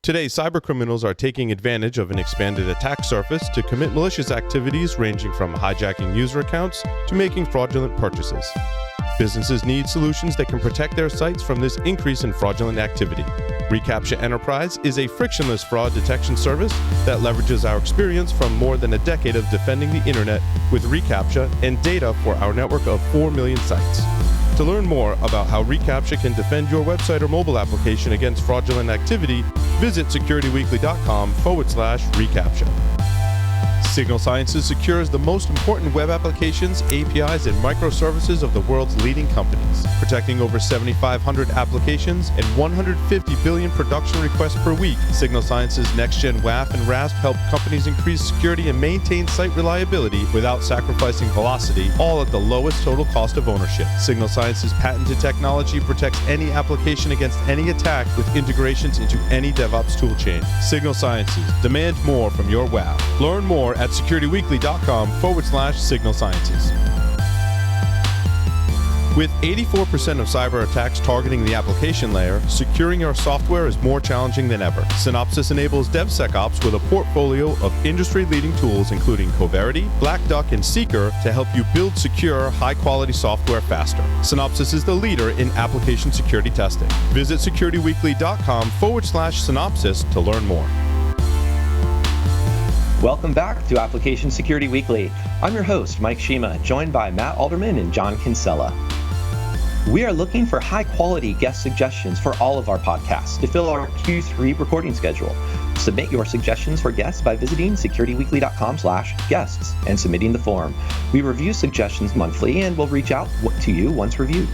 Today, cybercriminals are taking advantage of an expanded attack surface to commit malicious activities ranging from hijacking user accounts to making fraudulent purchases. Businesses need solutions that can protect their sites from this increase in fraudulent activity. Recaptcha Enterprise is a frictionless fraud detection service that leverages our experience from more than a decade of defending the internet with Recaptcha and data for our network of 4 million sites. To learn more about how Recaptcha can defend your website or mobile application against fraudulent activity, visit securityweekly.com/Recaptcha. Signal Sciences secures the most important web applications, APIs, and microservices of the world's leading companies, protecting over 7,500 applications and 150 billion production requests per week. Signal Sciences' next-gen WAF and RASP help companies increase security and maintain site reliability without sacrificing velocity, all at the lowest total cost of ownership. Signal Sciences' patented technology protects any application against any attack with integrations into any DevOps toolchain. Signal Sciences, demand more from your WAF. Learn more at securityweekly.com/Signal Sciences. With 84% of cyber attacks targeting the application layer, securing your software is more challenging than ever. Synopsys enables DevSecOps with a portfolio of industry-leading tools including Coverity, Black Duck, and Seeker to help you build secure, high-quality software faster. Synopsys is the leader in application security testing. Visit securityweekly.com/Synopsys to learn more. Welcome back to Application Security Weekly. I'm your host, Mike Shima, joined by Matt Alderman and John Kinsella. We are looking for high-quality guest suggestions for all of our podcasts to fill our Q3 recording schedule. Submit your suggestions for guests by visiting securityweekly.com/guests and submitting the form. We review suggestions monthly and will reach out to you once reviewed.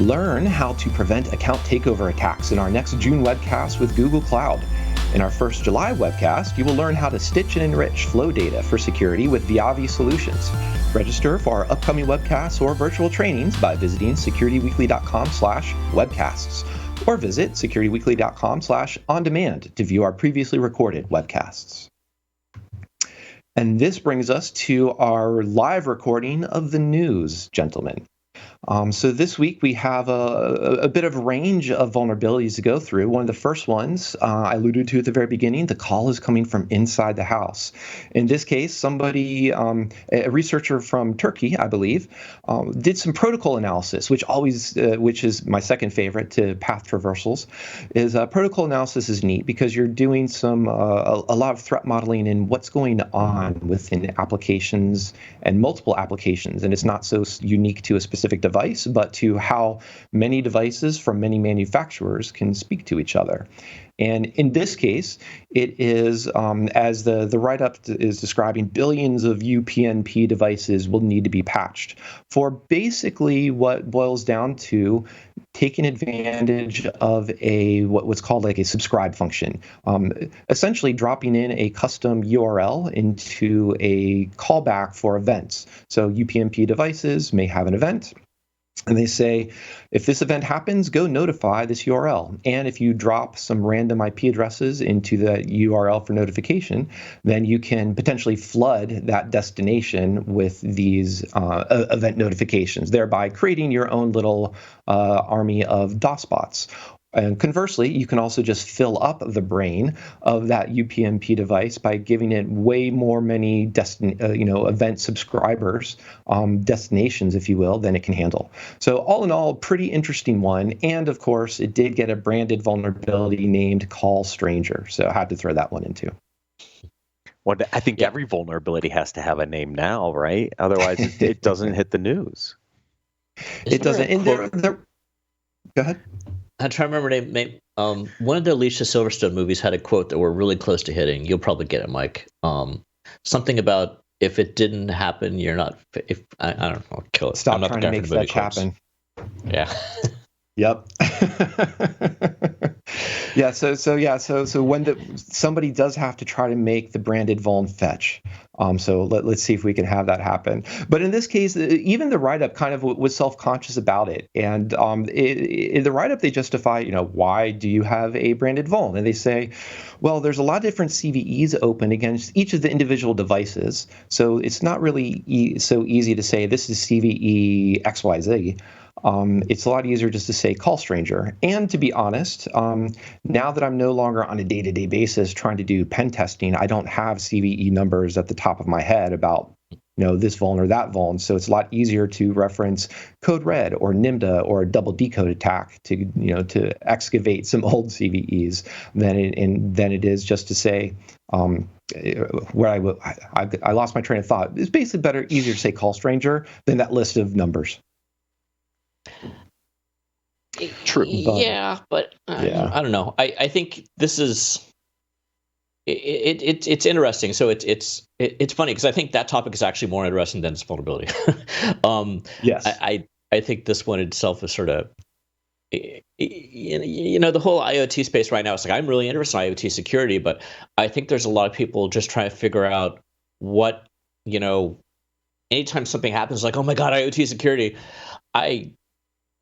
Learn how to prevent account takeover attacks in our next June webcast with Google Cloud. In our first July webcast, you will learn how to stitch and enrich flow data for security with Viavi Solutions. Register for our upcoming webcasts or virtual trainings by visiting securityweekly.com/webcasts or visit securityweekly.com/on-demand to view our previously recorded webcasts. And this brings us to our live recording of the news, gentlemen. So this week we have a bit of range of vulnerabilities to go through. One of the first ones I alluded to at the very beginning, the call is coming from inside the house. In this case, somebody, a researcher from Turkey, I believe, did some protocol analysis, which is my second favorite to path traversals. Protocol analysis is neat because you're doing a lot of threat modeling in what's going on within applications and multiple applications, and it's not so unique to a specific device, but to how many devices from many manufacturers can speak to each other. And in this case, it is, as the write-up is describing, billions of UPnP devices will need to be patched for basically what boils down to taking advantage of what's called like a subscribe function, essentially dropping in a custom URL into a callback for events. So UPnP devices may have an event, and they say, if this event happens, go notify this URL. And if you drop some random IP addresses into the URL for notification, then you can potentially flood that destination with these event notifications, thereby creating your own little army of DOS bots. And conversely, you can also just fill up the brain of that UPnP device by giving it way more many event subscribers, destinations, if you will, than it can handle. So all in all, pretty interesting one. And of course, it did get a branded vulnerability named CallStranger. So I had to throw that one in too. Well, I think every vulnerability has to have a name now, right? Otherwise, it doesn't hit the news. It doesn't. And go ahead. I'm trying to remember one of the Alicia Silverstone movies had a quote that we're really close to hitting. You'll probably get it, Mike. Something about if it didn't happen, you're not. If I don't know, I'll kill it. Stop trying to make fetch happen. Yeah. Yep. So when somebody does have to try to make the branded vuln fetch. So let's see if we can have that happen. But in this case, even the write-up kind of was self-conscious about it. And in the write-up, they justify, why do you have a branded vuln? And they say, well, there's a lot of different CVEs open against each of the individual devices. So it's not really so easy to say this is CVE XYZ. it's a lot easier just to say CallStranger. And to be honest, now that I'm no longer on a day-to-day basis trying to do pen testing, I don't have CVE numbers at the top of my head about this vuln or that vuln. So it's a lot easier to reference Code Red or NIMDA or a double decode attack to excavate some old CVEs than it is just to say where I lost my train of thought. It's basically easier to say CallStranger than that list of numbers. True. But I don't know. I think this is. It's interesting. So it's funny because I think that topic is actually more interesting than its vulnerability. Yes. I think this one itself is sort of, the whole IoT space right now. It's like I'm really interested in IoT security, but I think there's a lot of people just trying to figure out what anytime something happens, like, oh my God, IoT security. I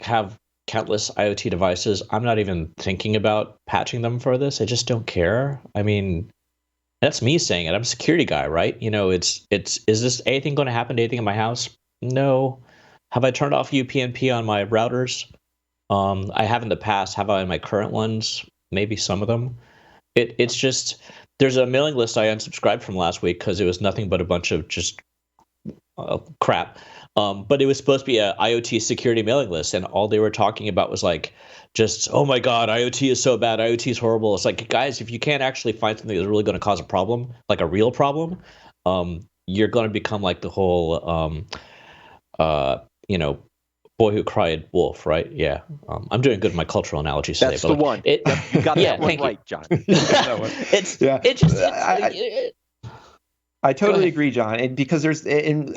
have countless IoT devices. I'm not even thinking about patching them for this. I just don't care. I mean, that's me saying it. I'm a security guy, right? Is this anything going to happen to anything in my house? No. Have I turned off UPnP on my routers? I have in the past. Have I on my current ones? Maybe some of them. It's just, there's a mailing list I unsubscribed from last week because it was nothing but a bunch of just crap. But it was supposed to be a IoT security mailing list, and all they were talking about was like, just, oh my God, IoT is so bad, IoT is horrible. It's like, guys, if you can't actually find something that's really going to cause a problem, like a real problem, you're going to become like the whole, boy who cried wolf, right? Yeah. I'm doing good in my cultural analogies today. That's the one. You got that one right, John. I totally agree, John. And because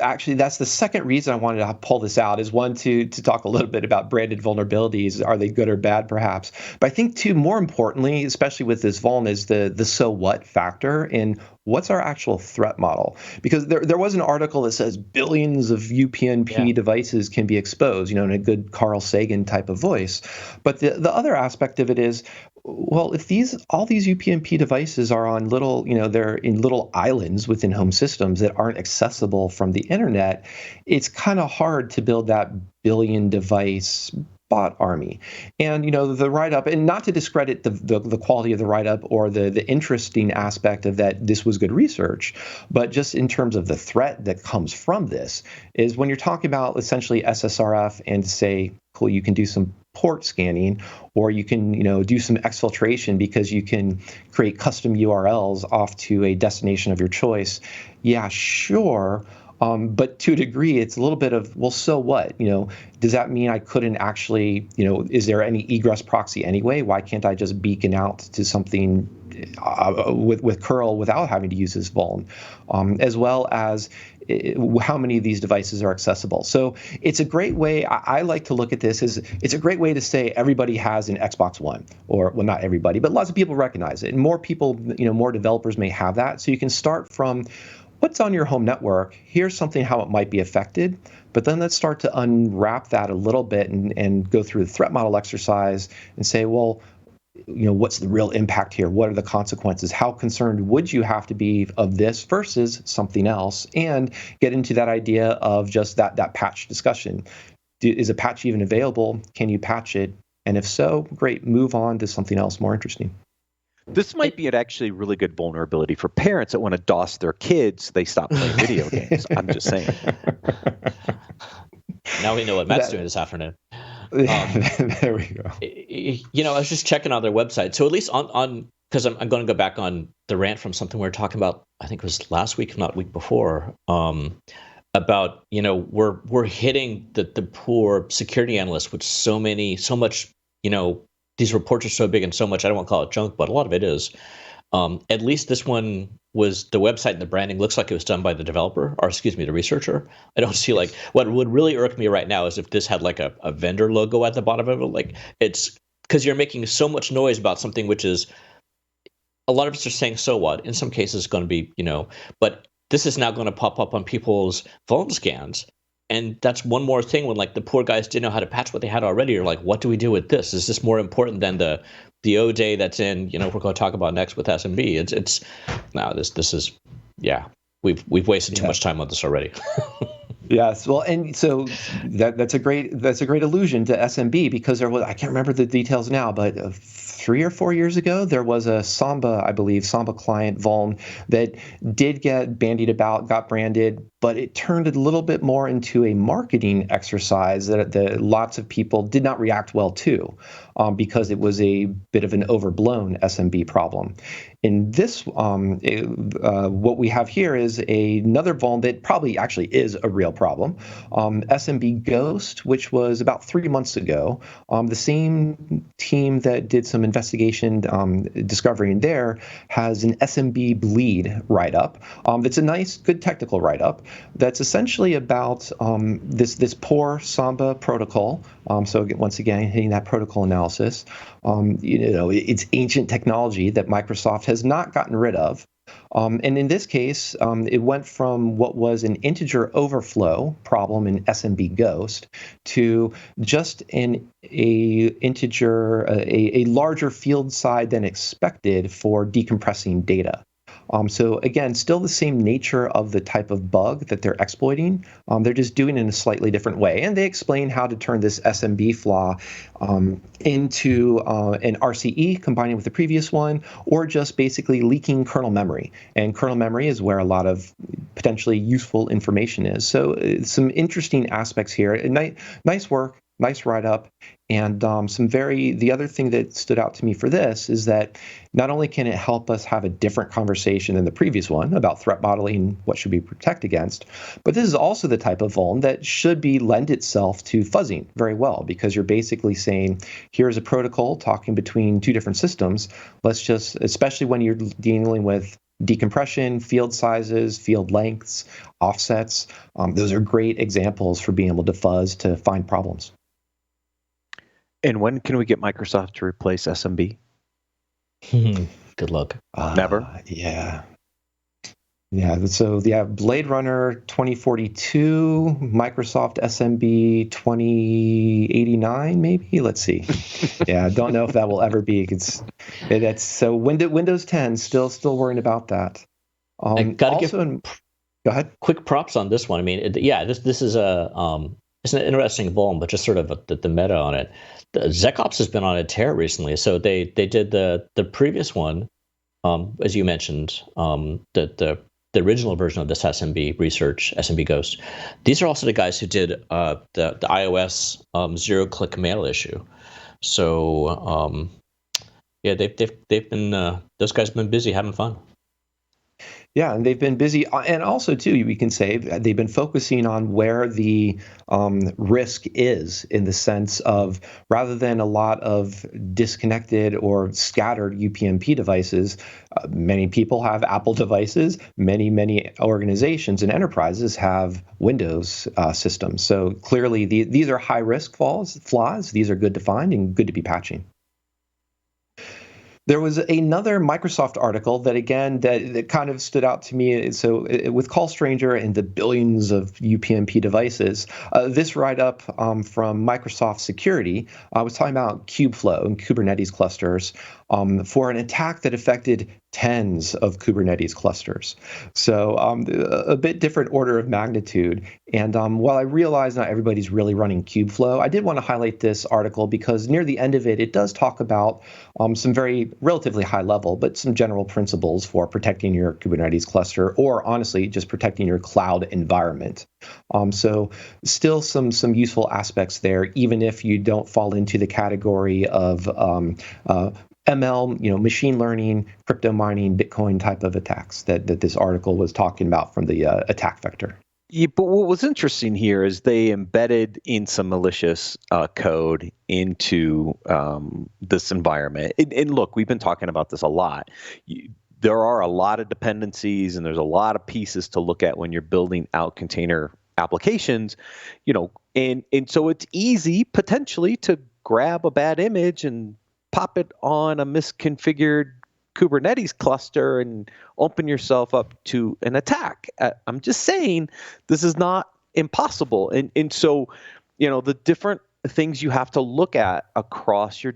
actually that's the second reason I wanted to pull this out is one to talk a little bit about branded vulnerabilities. Are they good or bad, perhaps? But I think two, more importantly, especially with this vuln, is the so what factor in what's our actual threat model? Because there was an article that says billions of UPnP devices can be exposed, in a good Carl Sagan type of voice. But the other aspect of it is, well, if all these UPnP devices are on little, they're in little islands within home systems that aren't accessible from the internet, it's kind of hard to build that billion device bot army. And the write-up, and not to discredit the quality of the write-up or the interesting aspect of that this was good research, but just in terms of the threat that comes from this, is when you're talking about essentially SSRF and say, cool, you can do some port scanning, or you can do some exfiltration because you can create custom URLs off to a destination of your choice. Yeah, sure. But to a degree, it's a little bit of, well, so what? Does that mean I couldn't actually, is there any egress proxy anyway? Why can't I just beacon out to something with curl without having to use this vuln? As well as how many of these devices are accessible. So it's a great way. I like to look at this as it's a great way to say everybody has an Xbox One, or well, not everybody, but lots of people recognize it, and more people, more developers may have that. So you can start from what's on your home network. Here's something how it might be affected, but then let's start to unwrap that a little bit and go through the threat model exercise and say, well, what's the real impact here? What are the consequences? How concerned would you have to be of this versus something else? And get into that idea of just that patch discussion. Is a patch even available? Can you patch it? And if so, great, move on to something else more interesting. This might be an actually really good vulnerability for parents that want to DOS their kids so they stop playing video games. I'm just saying. Now we know what Matt's doing this afternoon. There we go. I was just checking on their website. So at least on because I'm going to go back on the rant from something we were talking about, I think it was last week, if not week before, about, we're hitting the poor security analysts with so much, these reports are so big and so much, I don't want to call it junk, but a lot of it is. At least this one was, the website and the branding looks like it was done by the developer, or excuse me, the researcher. I don't see what would really irk me right now is if this had like a vendor logo at the bottom of it. Like, it's because you're making so much noise about something which is, a lot of us are saying, so what? In some cases it's going to be, but this is now going to pop up on people's phone scans. And that's one more thing when like the poor guys didn't know how to patch what they had already. You're like, what do we do with this? Is this more important than the O-Day that's in, we're going to talk about next with SMB? This is, we've wasted too much time on this already. Yes, well, and so that's a great allusion to SMB, because there was, I can't remember the details now, but 3 or 4 years ago there was a Samba, I believe, Samba client Vuln that did get bandied about, got branded, but it turned a little bit more into a marketing exercise that lots of people did not react well to, because it was a bit of an overblown SMB problem. In this, what we have here is another vuln that probably actually is a real problem. SMBGhost, which was about 3 months ago. The same team that did some investigation discovering there has an SMBleed write-up. That's a nice, good technical write-up that's essentially about this poor Samba protocol. So once again, hitting that protocol analysis. It's ancient technology that Microsoft has not gotten rid of. And in this case, it went from what was an integer overflow problem in SMBGhost to just a larger field size than expected for decompressing data. So again, still the same nature of the type of bug that they're exploiting. They're just doing it in a slightly different way. And they explain how to turn this SMB flaw into an RCE, combining with the previous one, or just basically leaking kernel memory. And kernel memory is where a lot of potentially useful information is. So some interesting aspects here. Nice work. Nice write-up, and the other thing that stood out to me for this is that not only can it help us have a different conversation than the previous one about threat modeling, what should we protect against, but this is also the type of vuln that should lend itself to fuzzing very well, because you're basically saying, here's a protocol talking between two different systems. Let's just, especially when you're dealing with decompression, field sizes, field lengths, offsets, those are great examples for being able to fuzz to find problems. And when can we get Microsoft to replace SMB? Good luck. Never? Yeah. So Blade Runner 2042, Microsoft SMB 2089, maybe. Let's see. Yeah, I don't know if that will ever be. That's so Windows 10 still worrying about that. I gotta go ahead. Quick props on this one. I mean, this is it's an interesting vuln, but just sort of the meta on it. ZecOps has been on a tear recently. So they did the previous one, as you mentioned, the original version of this SMB research, SMBGhost. These are also the guys who did the iOS zero-click mail issue. So they've been those guys have been busy having fun. Yeah, and they've been busy, and also too, we can say they've been focusing on where the risk is, in the sense of, rather than a lot of disconnected or scattered UPnP devices, many people have Apple devices. Many organizations and enterprises have Windows systems. So clearly, these are high risk flaws. These are good to find and good to be patching. There was another Microsoft article that, again, that kind of stood out to me. So with CallStranger and the billions of UPnP devices, this write-up from Microsoft Security was talking about Kubeflow and Kubernetes clusters for an attack that affected tens of Kubernetes clusters. So a bit different order of magnitude. And while I realize not everybody's really running Kubeflow, I did want to highlight this article because near the end of it, it does talk about some very relatively high level, but some general principles for protecting your Kubernetes cluster, or honestly, just protecting your cloud environment. So still some useful aspects there, even if you don't fall into the category of ML, machine learning, crypto mining, Bitcoin type of attacks that this article was talking about from the attack vector. Yeah, but what was interesting here is they embedded in some malicious code into this environment. And look, we've been talking about this a lot. There are a lot of dependencies, and there's a lot of pieces to look at when you're building out container applications, and so it's easy potentially to grab a bad image and pop it on a misconfigured Kubernetes cluster and open yourself up to an attack. I'm just saying this is not impossible. And so, the different things you have to look at across your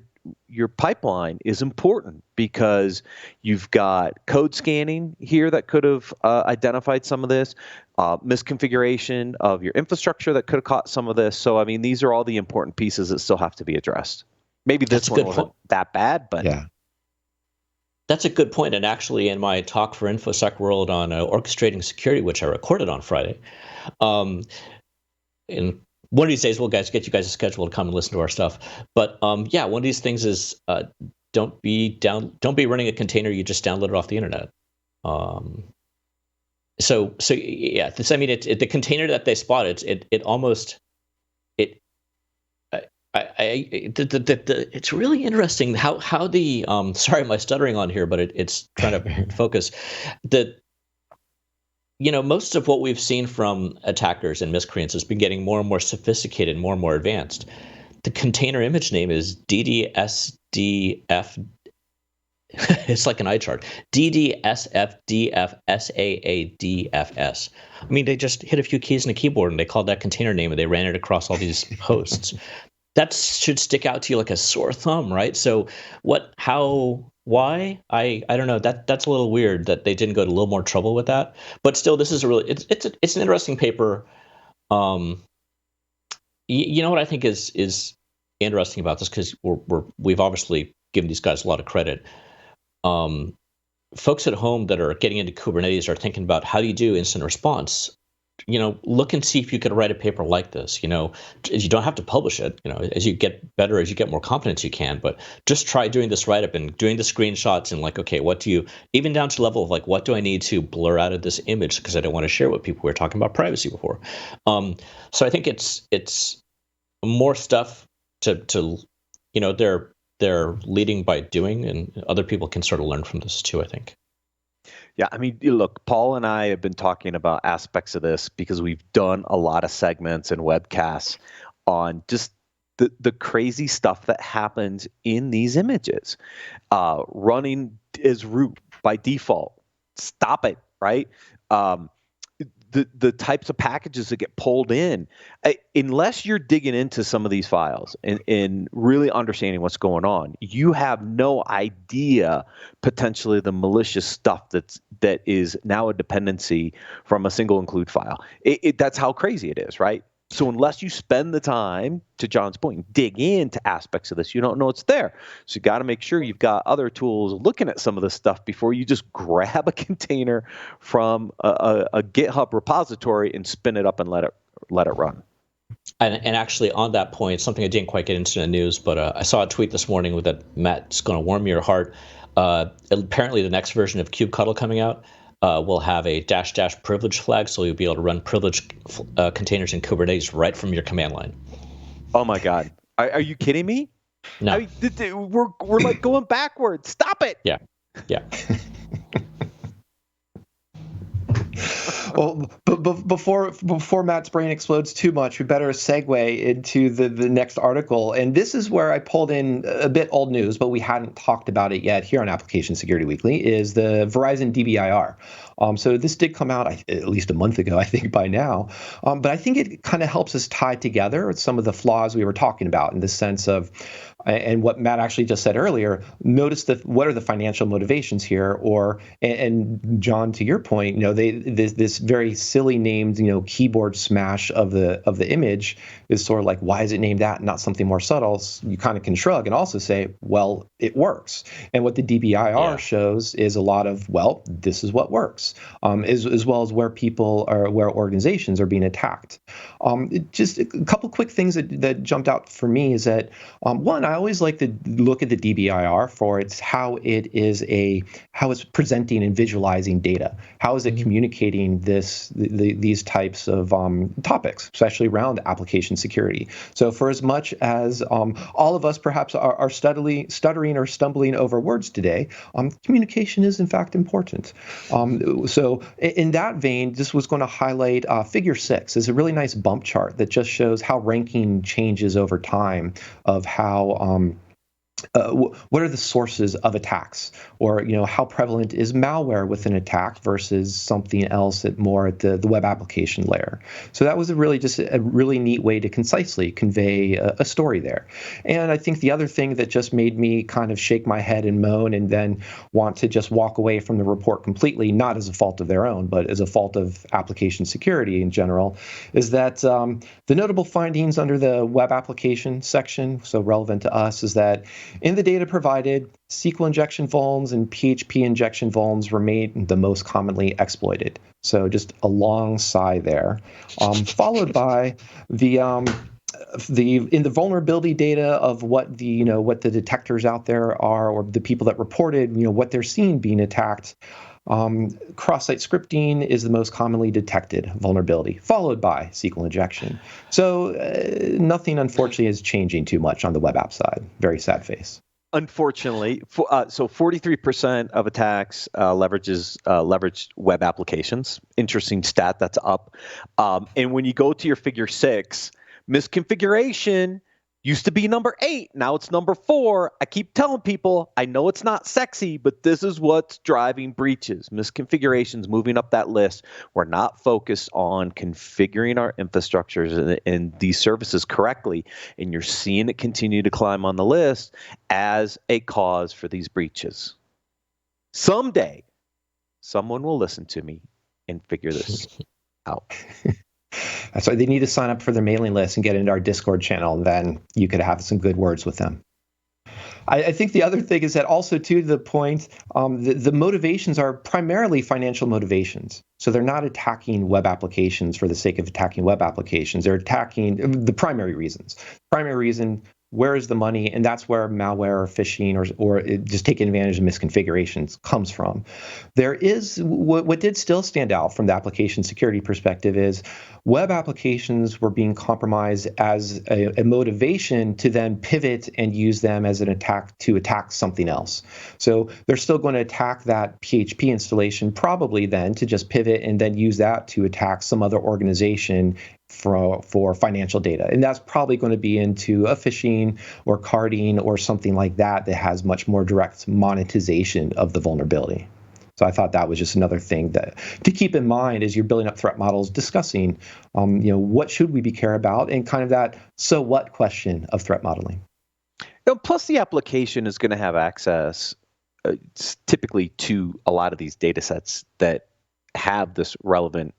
your pipeline is important because you've got code scanning here that could have identified some of this, misconfiguration of your infrastructure that could have caught some of this. So, I mean, these are all the important pieces that still have to be addressed. Maybe this one wasn't that bad, but yeah. That's a good point. And actually, in my talk for InfoSec World on orchestrating security, which I recorded on Friday, in one of these days, we'll get you guys a schedule to come and listen to our stuff. But yeah, one of these things is don't be running a container you just downloaded off the internet. So yeah, I mean, the container that they spotted, it's really interesting how the sorry, am I stuttering on here, but it's trying to focus. Most of what we've seen from attackers and miscreants has been getting more and more sophisticated, more and more advanced. The container image name is DDSDF. It's like an eye chart. DDSFDFSAADFS. I mean, they just hit a few keys on the keyboard and they called that container name and they ran it across all these hosts. That should stick out to you like a sore thumb, right? So why? I don't know. That's a little weird that they didn't go to a little more trouble with that. But still, this is it's an interesting paper. You know what I think is interesting about this, because we've obviously given these guys a lot of credit. Folks at home that are getting into Kubernetes are thinking about, how do you do instant response? Look and see if you could write a paper like this. You don't have to publish it. As you get better, as you get more confidence, you can. But just try doing this write-up and doing the screenshots and okay, even down to the level of what do I need to blur out of this image because I don't want to share with people. We were talking about privacy before. So I think it's more stuff to they're leading by doing, and other people can sort of learn from this too, I think. Yeah, I mean, look, Paul and I have been talking about aspects of this because we've done a lot of segments and webcasts on just the crazy stuff that happens in these images. Running as root by default. Stop it, right? The types of packages that get pulled in, unless you're digging into some of these files and really understanding what's going on, you have no idea potentially the malicious stuff that is now a dependency from a single include file. That's how crazy it is, right? So unless you spend the time, to John's point, dig into aspects of this, you don't know it's there. So you got to make sure you've got other tools looking at some of this stuff before you just grab a container from a GitHub repository and spin it up and let it run. And actually, on that point, something I didn't quite get into in the news, but I saw a tweet this morning that Matt's going to warm your heart. Apparently, the next version of kubectl coming out will have a -- privilege flag, so you'll be able to run privilege containers in Kubernetes right from your command line. Oh my God! Are you kidding me? No, I mean, we're like going backwards. Stop it! Yeah. Well, but before Matt's brain explodes too much, we better segue into the next article. And this is where I pulled in a bit old news, but we hadn't talked about it yet here on Application Security Weekly, is the Verizon DBIR. So this did come out at least a month ago, I think, by now. But I think it kind of helps us tie together some of the flaws we were talking about in the sense of, and what Matt actually just said earlier, notice what are the financial motivations here, and John, to your point, this very silly named, keyboard smash of the image is sort of like, why is it named that and not something more subtle? So you kind of can shrug and also say, well, it works. And what the DBIR shows is a lot of, well, this is what works, as well as where people are, where organizations are being attacked. Just a couple quick things that jumped out for me is that, one, I always like to look at the DBIR for how it's presenting and visualizing data. How is it communicating these types of topics, especially around application security? So for as much as all of us perhaps are stuttering or stumbling over words today, communication is in fact important. So in that vein, this was going to highlight figure 6 is a really nice bump chart that just shows how ranking changes over time of how what are the sources of attacks, or how prevalent is malware with an attack versus something else at the web application layer. So that was just a really neat way to concisely convey a story there. And I think the other thing that just made me kind of shake my head and moan and then want to just walk away from the report completely, not as a fault of their own, but as a fault of application security in general, is that the notable findings under the web application section, so relevant to us, is that in the data provided, SQL injection vulns and PHP injection vulns remain the most commonly exploited. So just a long sigh there, followed by in the vulnerability data of what the detectors out there are, or the people that reported what they're seeing being attacked. Cross-site scripting is the most commonly detected vulnerability, followed by SQL injection. So nothing, unfortunately, is changing too much on the web app side. Very sad face. Unfortunately, so 43% of attacks leverage web applications. Interesting stat, that's up. And when you go to your figure 6, misconfiguration used to be number 8. Now it's number 4. I keep telling people, I know it's not sexy, but this is what's driving breaches. Misconfigurations moving up that list. We're not focused on configuring our infrastructures and these services correctly. And you're seeing it continue to climb on the list as a cause for these breaches. Someday, someone will listen to me and figure this out. That's why they need to sign up for their mailing list and get into our Discord channel, and then you could have some good words with them. I think the other thing is that also, to the point, the motivations are primarily financial motivations. So they're not attacking web applications for the sake of attacking web applications. They're attacking the primary reasons. Primary reason, where is the money? And that's where malware or phishing or just taking advantage of misconfigurations comes from. There is, what did still stand out from the application security perspective is web applications were being compromised as a motivation to then pivot and use them as an attack to attack something else. So they're still going to attack that PHP installation, probably then to just pivot and then use that to attack some other organization for financial data. And that's probably going to be into a phishing or carding or something like that that has much more direct monetization of the vulnerability. So I thought that was just another thing that to keep in mind as you're building up threat models, discussing, what should we be care about, and kind of that so what question of threat modeling. Plus, the application is going to have access typically to a lot of these data sets that have this relevant,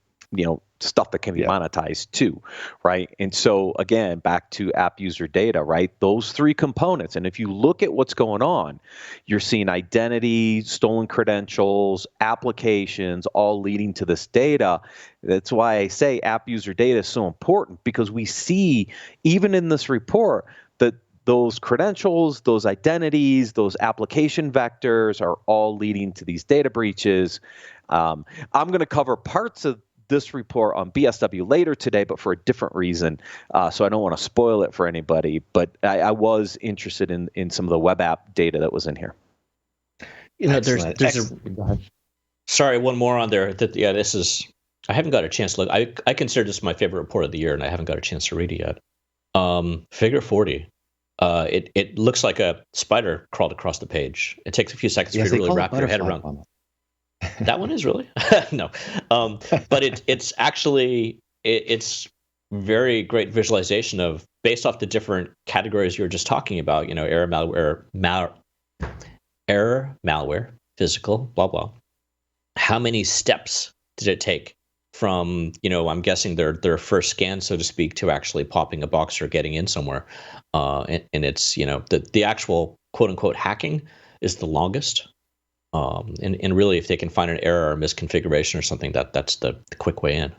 stuff that can be monetized too, right? And so again, back to app user data, right? Those 3 components. And if you look at what's going on, you're seeing identity, stolen credentials, applications, all leading to this data. That's why I say app user data is so important, because we see, even in this report, that those credentials, those identities, those application vectors are all leading to these data breaches. I'm going to cover parts of this report on BSW later today, but for a different reason. So I don't want to spoil it for anybody, but I was interested in some of the web app data that was in here. Sorry, one more on there. This is, I haven't got a chance to look. I consider this my favorite report of the year, and I haven't got a chance to read it yet. Figure 40. It looks like a spider crawled across the page. It takes a few seconds for you to really wrap your head around. That one is really no, but it's actually it's very great visualization of, based off the different categories you were just talking about. Error, malware, physical, blah blah. How many steps did it take from I'm guessing their first scan, so to speak, to actually popping a box or getting in somewhere, and it's the actual quote unquote hacking is the longest. And really, if they can find an error or misconfiguration or something, that's the quick way in.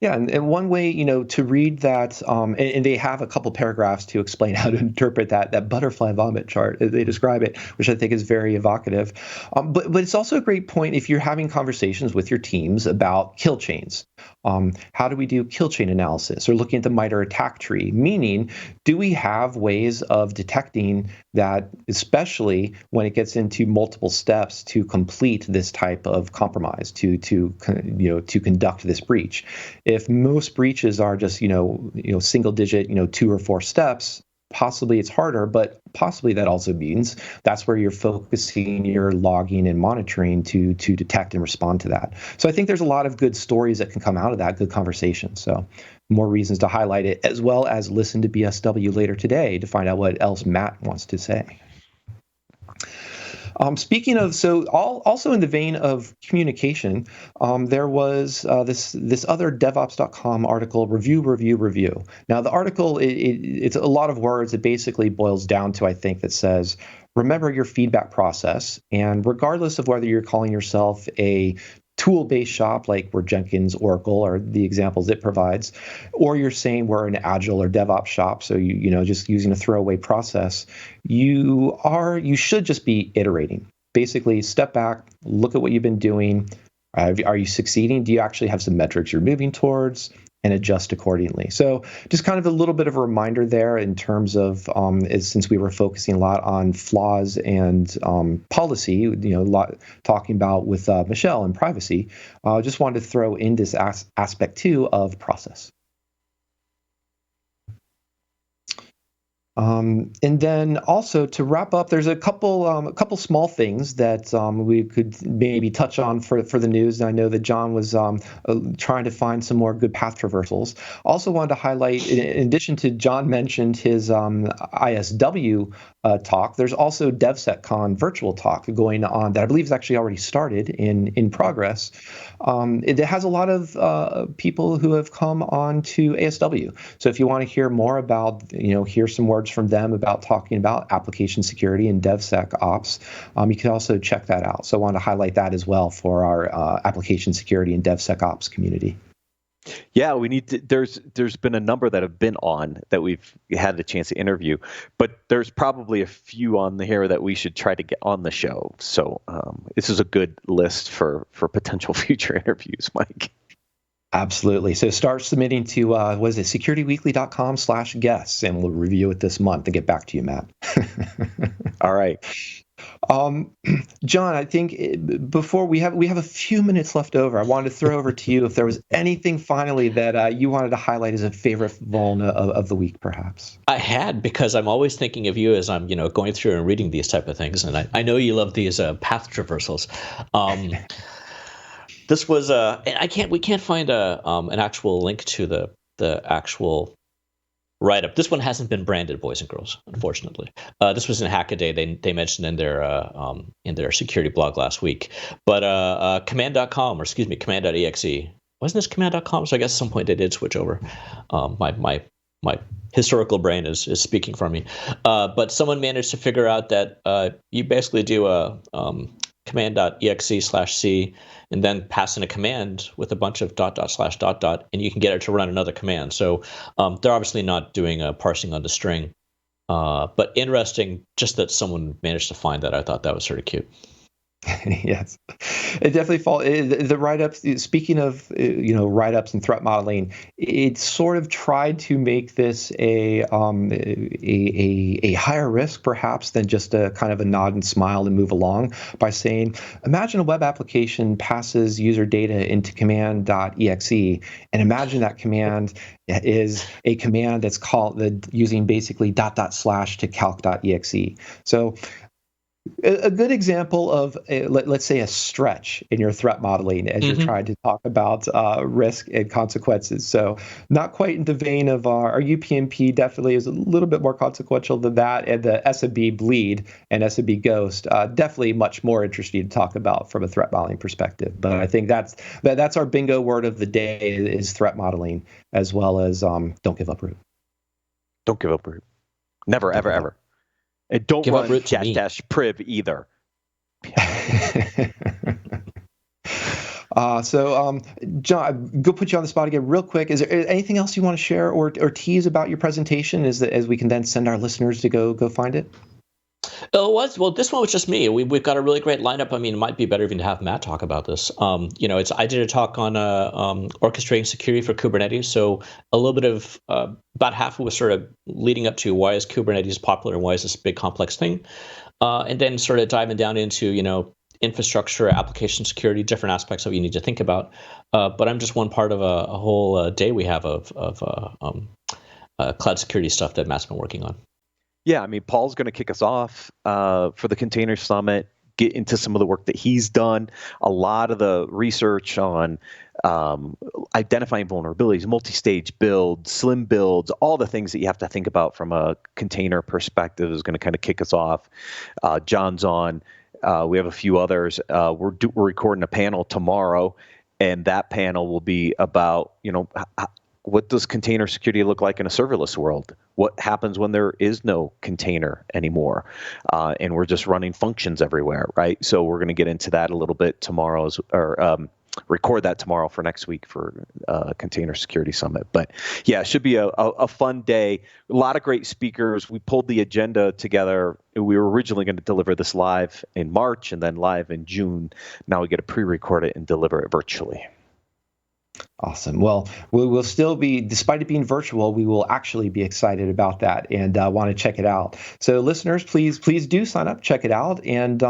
Yeah, and one way, to read that, and they have a couple paragraphs to explain how to interpret that butterfly vomit chart. They describe it, which I think is very evocative. But it's also a great point if you're having conversations with your teams about kill chains. How do we do kill chain analysis, or looking at the MITRE attack tree? Meaning, do we have ways of detecting that, especially when it gets into multiple steps to complete this type of compromise, to conduct this breach? If most breaches are just single digit 2 or 4 steps, possibly it's harder, but possibly that also means that's where you're focusing your logging and monitoring to detect and respond to that. So I think there's a lot of good stories that can come out of that, good conversations. So more reasons to highlight it, as well as listen to BSW later today to find out what else Matt wants to say. Speaking of, also in the vein of communication, there was this other DevOps.com article, review. Now, the article, it's a lot of words. It basically boils down to, I think, that says, remember your feedback process, and regardless of whether you're calling yourself a tool-based shop like we're Jenkins, Oracle, or the examples it provides, or you're saying we're an Agile or DevOps shop, so you know, just using a throwaway process, you should just be iterating. Basically, step back, look at what you've been doing. Are you succeeding? Do you actually have some metrics you're moving towards? And adjust accordingly. So just kind of a little bit of a reminder there in terms of, since we were focusing a lot on flaws and policy, you know, a lot talking about with Michelle and privacy, just wanted to throw in this aspect too of process. And then also to wrap up, there's a couple small things that we could maybe touch on for the news. And I know that John was trying to find some more good path traversals. Also wanted to highlight, in addition to John mentioned his ISW talk, there's also DevSecCon virtual talk going on that I believe is actually already started in progress. It has a lot of people who have come on to ASW. So if you want to hear more about, you know, hear some words from them about talking about application security and DevSecOps, you can also check that out. So I want to highlight that as well for our application security and DevSecOps community. Yeah, we need to. There's been a number that have been on that we've had the chance to interview, but there's probably a few on here that we should try to get on the show. So this is a good list for potential future interviews, Mike. Absolutely. So start submitting to securityweekly.com/guests, and we'll review it this month and get back to you, Matt. All right. John, I think before we have a few minutes left over, I wanted to throw over to you if there was anything finally that you wanted to highlight as a favorite Vuln of the week, perhaps. I had, because I'm always thinking of you as I'm, you know, going through and reading these type of things, and I know you love these path traversals. This was we can't find an actual link to the actual write-up. This one hasn't been branded, boys and girls, unfortunately. This was in Hackaday. They mentioned in their security blog last week. But command.com, or excuse me, command.exe. Wasn't this command.com? So I guess at some point they did switch over. My historical brain is speaking for me. But someone managed to figure out that you basically do a command.exe/c and then pass in a command with a bunch of ... and you can get it to run another command. So they're obviously not doing parsing on the string, but interesting just that someone managed to find that. I thought that was sort of cute. Yes, it definitely falls. The write-ups. Speaking of write-ups and threat modeling, it sort of tried to make this a higher risk perhaps than just a kind of a nod and smile and move along by saying, imagine a web application passes user data into command.exe, and imagine that command is a command that's called using basically .. to calc.exe. So a good example of, let's say, a stretch in your threat modeling as you're trying to talk about risk and consequences. So not quite in the vein of our UPnP definitely is a little bit more consequential than that, and the SMBleed and SMBGhost definitely much more interesting to talk about from a threat modeling perspective. But I think that's our bingo word of the day is threat modeling, as well as don't give up root. Don't give up root. Never, ever, ever. And don't run --priv either. So, John, go put you on the spot again real quick. Is there anything else you want to share or tease about your presentation as we can then send our listeners to go find it? Well, this one was just me. We've got a really great lineup. I mean, it might be better even to have Matt talk about this. I did a talk on orchestrating security for Kubernetes. So a little bit of about half was sort of leading up to why is Kubernetes popular and why is this a big complex thing, and then sort of diving down into infrastructure, application security, different aspects of what you need to think about. But I'm just one part of a whole day we have of cloud security stuff that Matt's been working on. Yeah, I mean, Paul's going to kick us off for the Container Summit, get into some of the work that he's done, a lot of the research on identifying vulnerabilities, multi-stage builds, slim builds, all the things that you have to think about from a container perspective is going to kind of kick us off. John's on. We have a few others. We're recording a panel tomorrow, and that panel will be about, what does container security look like in a serverless world? What happens when there is no container anymore, and we're just running functions everywhere, right? So we're going to get into that a little bit tomorrow, record that tomorrow for next week for Container Security Summit. But yeah, it should be a fun day. A lot of great speakers. We pulled the agenda together. We were originally going to deliver this live in March and then live in June. Now we get to pre-record it and deliver it virtually. Awesome. Well, we will still be, despite it being virtual, we will actually be excited about that and want to check it out. So listeners, please do sign up, check it out. And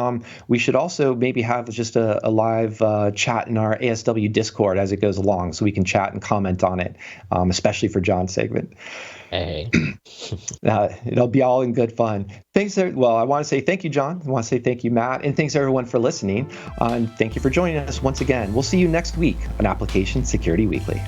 we should also maybe have just a live chat in our ASW Discord as it goes along so we can chat and comment on it, especially for John's segment. Hey. It'll be all in good fun. Well, I want to say thank you, John. I want to say thank you, Matt. And thanks everyone for listening. And thank you for joining us once again. We'll see you next week on Application Security Weekly.